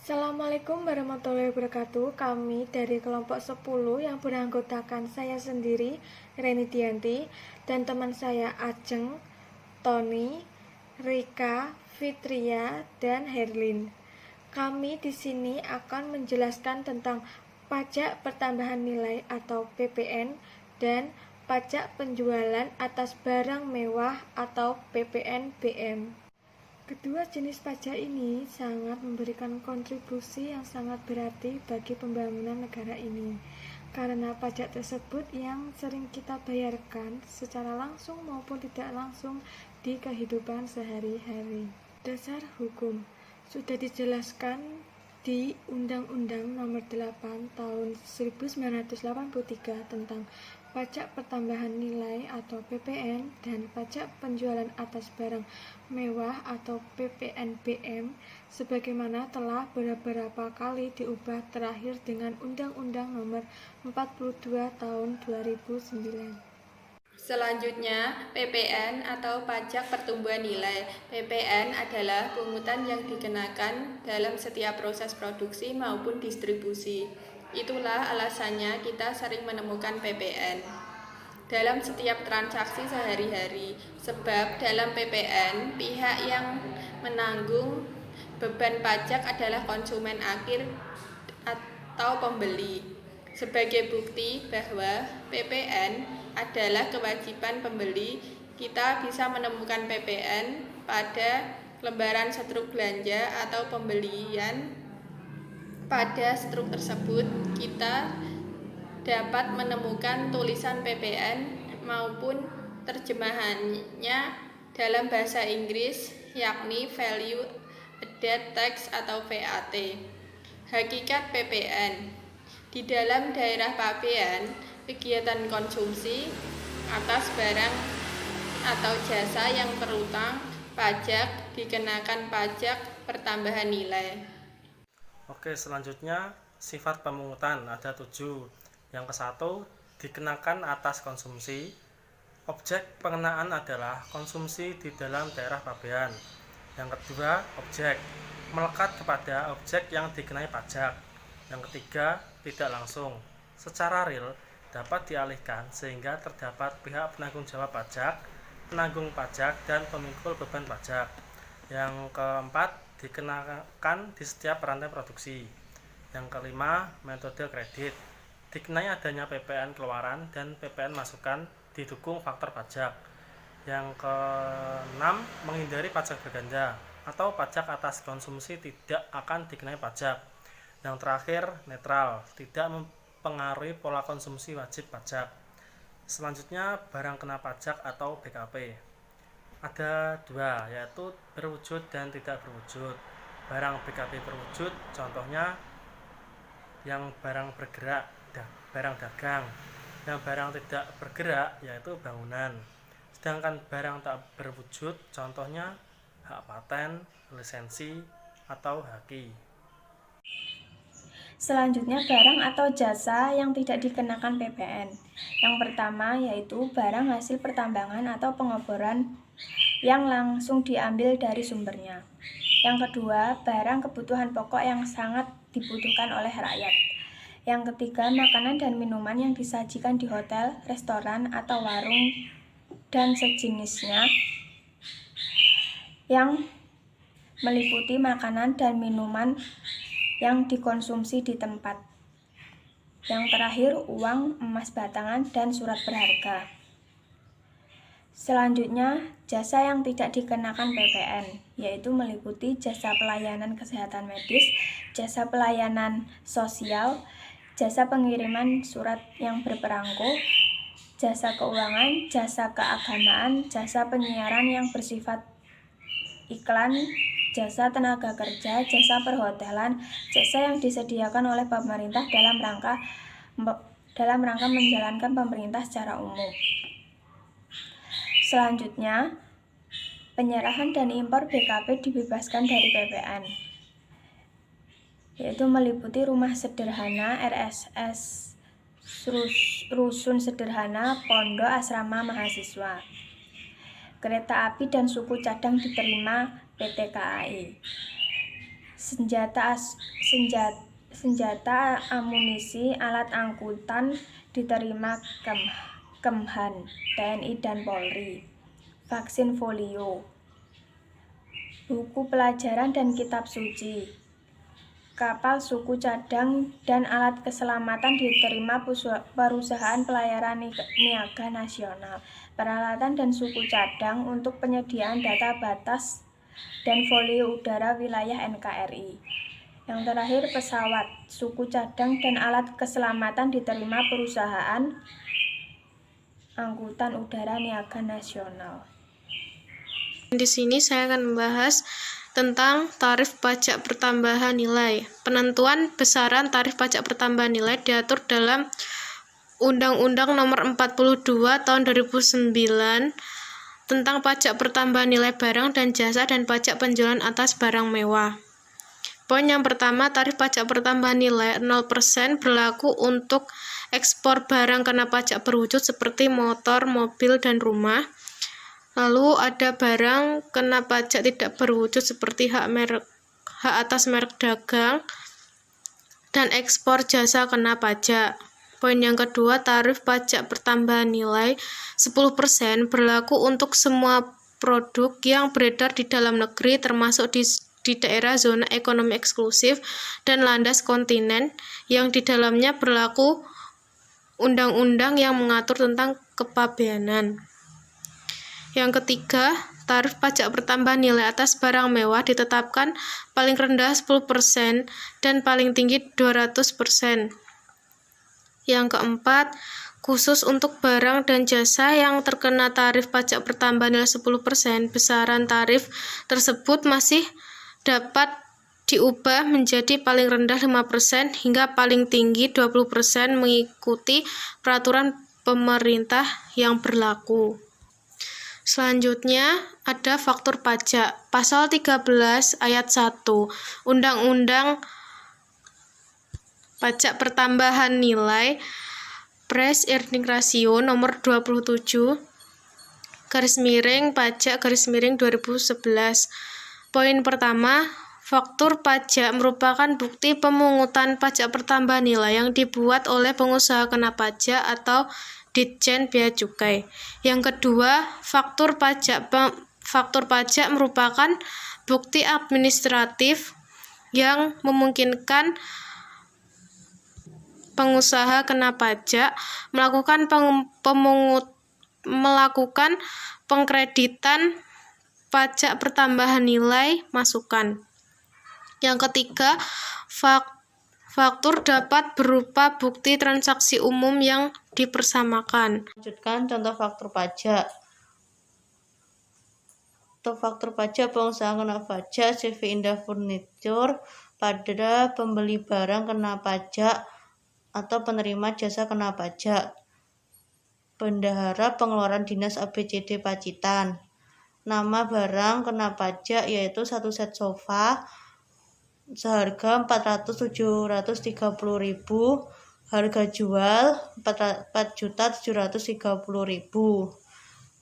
Assalamualaikum warahmatullahi wabarakatuh. Kami dari kelompok 10 yang beranggotakan saya sendiri, Reni Dianti, dan teman saya Ajeng, Tony, Rika, Fitria, dan Herlin. Kami di sini akan menjelaskan tentang pajak pertambahan nilai atau PPN dan pajak penjualan atas barang mewah atau PPN-BM. Kedua jenis pajak ini sangat memberikan kontribusi yang sangat berarti bagi pembangunan negara ini, karena pajak tersebut yang sering kita bayarkan secara langsung maupun tidak langsung di kehidupan sehari-hari. Dasar hukum sudah dijelaskan di Undang-Undang Nomor 8 Tahun 1983 tentang pajak pertambahan nilai atau PPN dan pajak penjualan atas barang mewah atau PPN-BM, sebagaimana telah beberapa kali diubah terakhir dengan Undang-Undang Nomor 42 Tahun 2009. Selanjutnya, PPN atau pajak pertumbuhan nilai. PPN adalah pungutan yang dikenakan dalam setiap proses produksi maupun distribusi. Itulah alasannya kita sering menemukan PPN dalam setiap transaksi sehari-hari. Sebab dalam PPN, pihak yang menanggung beban pajak adalah konsumen akhir atau pembeli. Sebagai bukti bahwa PPN adalah kewajiban pembeli, kita bisa menemukan PPN pada lembaran struk belanja atau pembelian. Pada struk tersebut, kita dapat menemukan tulisan PPN maupun terjemahannya dalam bahasa Inggris, yakni Value Added Tax atau VAT. Hakikat PPN: di dalam daerah pabean, kegiatan konsumsi atas barang atau jasa yang berutang pajak dikenakan pajak pertambahan nilai. Oke, selanjutnya sifat pemungutan ada 7. Yang ke-1, dikenakan atas konsumsi. Objek pengenaan adalah konsumsi di dalam daerah pabean. Yang kedua, objek melekat kepada objek yang dikenai pajak. Yang ketiga, tidak langsung, secara real dapat dialihkan sehingga terdapat pihak penanggung jawab pajak, penanggung pajak, dan pemikul beban pajak. Yang keempat, dikenakan di setiap rantai produksi. Yang kelima, metode kredit. Dikenai adanya PPN keluaran dan PPN masukan didukung faktor pajak. Yang keenam, menghindari pajak berganda atau pajak atas konsumsi tidak akan dikenai pajak. Yang terakhir, netral, tidak mempengaruhi pola konsumsi wajib pajak. Selanjutnya, barang kena pajak atau BKP. Ada 2, yaitu berwujud dan tidak berwujud. Barang BKP berwujud, contohnya yang barang bergerak, barang dagang. Yang barang tidak bergerak, yaitu bangunan. Sedangkan barang tak berwujud, contohnya hak paten, lisensi, atau haki. Selanjutnya, barang atau jasa yang tidak dikenakan PPN. Yang pertama yaitu barang hasil pertambangan atau pengeboran yang langsung diambil dari sumbernya. Yang kedua, barang kebutuhan pokok yang sangat dibutuhkan oleh rakyat. Yang ketiga, makanan dan minuman yang disajikan di hotel, restoran, atau warung dan sejenisnya, yang meliputi makanan dan minuman yang dikonsumsi di tempat. Yang terakhir, uang, emas batangan, dan surat berharga. Selanjutnya, jasa yang tidak dikenakan PPN, yaitu meliputi jasa pelayanan kesehatan medis, jasa pelayanan sosial, jasa pengiriman surat yang berperangko, jasa keuangan, jasa keagamaan, jasa penyiaran yang bersifat iklan, jasa tenaga kerja, jasa perhotelan, jasa yang disediakan oleh pemerintah dalam rangka menjalankan pemerintah secara umum. Selanjutnya, penyerahan dan impor BKP dibebaskan dari PPN, yaitu meliputi rumah sederhana, RSS, rusun sederhana, pondok, asrama mahasiswa. Kereta api dan suku cadang diterima PT KAI. senjata, amunisi, alat angkutan diterima Kemhan, TNI dan Polri. Vaksin polio, buku pelajaran dan kitab suci, kapal suku cadang dan alat keselamatan diterima Perusahaan Pelayaran Niaga Nasional. Peralatan dan suku cadang untuk penyediaan data batas dan folio udara wilayah NKRI. Yang terakhir, pesawat, suku cadang dan alat keselamatan diterima Perusahaan Angkutan Udara Niaga Nasional. Di sini saya akan membahas tentang tarif pajak pertambahan nilai. Penentuan besaran tarif pajak pertambahan nilai diatur dalam Undang-Undang Nomor 42 Tahun 2009 tentang pajak pertambahan nilai barang dan jasa dan pajak penjualan atas barang mewah. Poin yang pertama, tarif pajak pertambahan nilai 0% berlaku untuk ekspor barang kena pajak berwujud seperti motor, mobil, dan rumah. Lalu ada barang kena pajak tidak berwujud seperti hak atas merek dagang dan ekspor jasa kena pajak. Poin yang kedua, tarif pajak pertambahan nilai 10% berlaku untuk semua produk yang beredar di dalam negeri termasuk di daerah zona ekonomi eksklusif dan landas kontinen yang di dalamnya berlaku undang-undang yang mengatur tentang kepabeanan. Yang ketiga, tarif pajak pertambahan nilai atas barang mewah ditetapkan paling rendah 10% dan paling tinggi 200%. Yang keempat, khusus untuk barang dan jasa yang terkena tarif pajak pertambahan nilai 10%, besaran tarif tersebut masih dapat diubah menjadi paling rendah 5% hingga paling tinggi 20% mengikuti peraturan pemerintah yang berlaku. Selanjutnya ada faktur pajak. Pasal 13 ayat 1 Undang-Undang Pajak Pertambahan Nilai Price Earning Ratio nomor 27 pajak 2011. Poin pertama, faktur pajak merupakan bukti pemungutan pajak pertambahan nilai yang dibuat oleh pengusaha kena pajak atau Ditjen Bea Cukai. Yang kedua, faktur pajak merupakan bukti administratif yang memungkinkan pengusaha kena pajak melakukan pengkreditan pajak pertambahan nilai masukan. Yang ketiga, faktur dapat berupa bukti transaksi umum yang dipersamakan. Lanjutkan contoh faktur pajak. Untuk faktur pajak, pengusaha kena pajak CV Indah Furniture pada pembeli barang kena pajak atau penerima jasa kena pajak. Bendahara pengeluaran dinas ABCD Pacitan. Nama barang kena pajak yaitu 1 set sofa seharga 4.730.000, harga jual 4.730.000,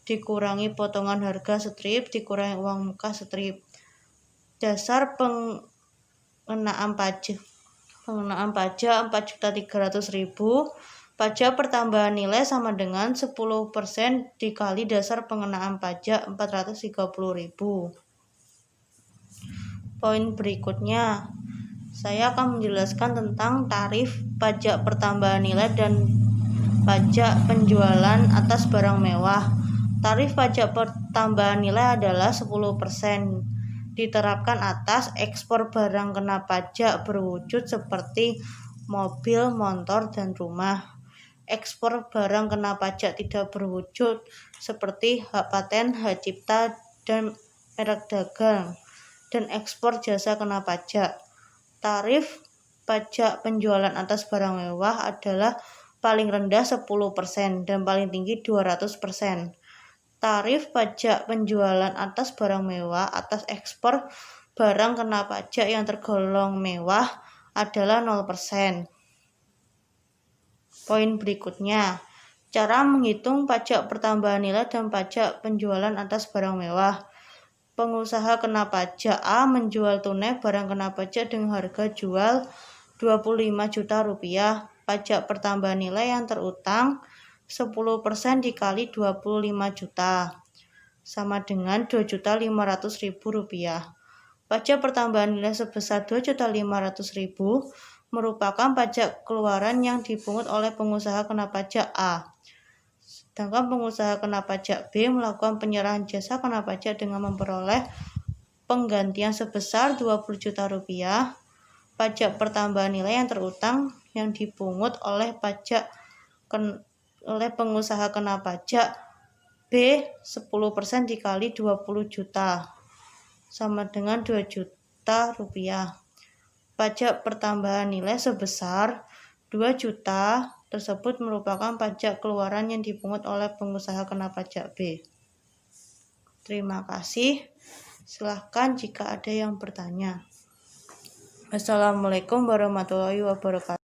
dikurangi potongan harga strip, dikurangi uang muka strip. Dasar pengenaan pajak 4.300.000, pajak pertambahan nilai sama dengan 10% dikali dasar pengenaan pajak 430.000. Poin berikutnya, saya akan menjelaskan tentang tarif pajak pertambahan nilai dan pajak penjualan atas barang mewah. Tarif pajak pertambahan nilai adalah 10%, diterapkan atas ekspor barang kena pajak berwujud seperti mobil, motor, dan rumah. Ekspor barang kena pajak tidak berwujud seperti hak paten, hak cipta, dan merek dagang, dan ekspor jasa kena pajak. Tarif pajak penjualan atas barang mewah adalah paling rendah 10% dan paling tinggi 200%. Tarif pajak penjualan atas barang mewah atas ekspor barang kena pajak yang tergolong mewah adalah 0%. Poin berikutnya, cara menghitung pajak pertambahan nilai dan pajak penjualan atas barang mewah. pengusaha kena pajak A menjual tunai barang kena pajak dengan harga jual 25 juta rupiah. Pajak pertambahan nilai yang terutang 10% dikali 25 juta sama dengan 2.500.000 rupiah. Pajak pertambahan nilai sebesar 2.500.000 merupakan pajak keluaran yang dipungut oleh pengusaha kena pajak A. Sedangkan pengusaha kena pajak B melakukan penyerahan jasa kena pajak dengan memperoleh penggantian sebesar 20 juta rupiah. Pajak pertambahan nilai yang terutang yang dipungut oleh pengusaha kena pajak B 10% dikali 20 juta sama dengan 2 juta rupiah. Pajak pertambahan nilai sebesar 2 juta tersebut merupakan pajak keluaran yang dipungut oleh pengusaha kena pajak B. Terima kasih. Silahkan jika ada yang bertanya. Assalamualaikum warahmatullahi wabarakatuh.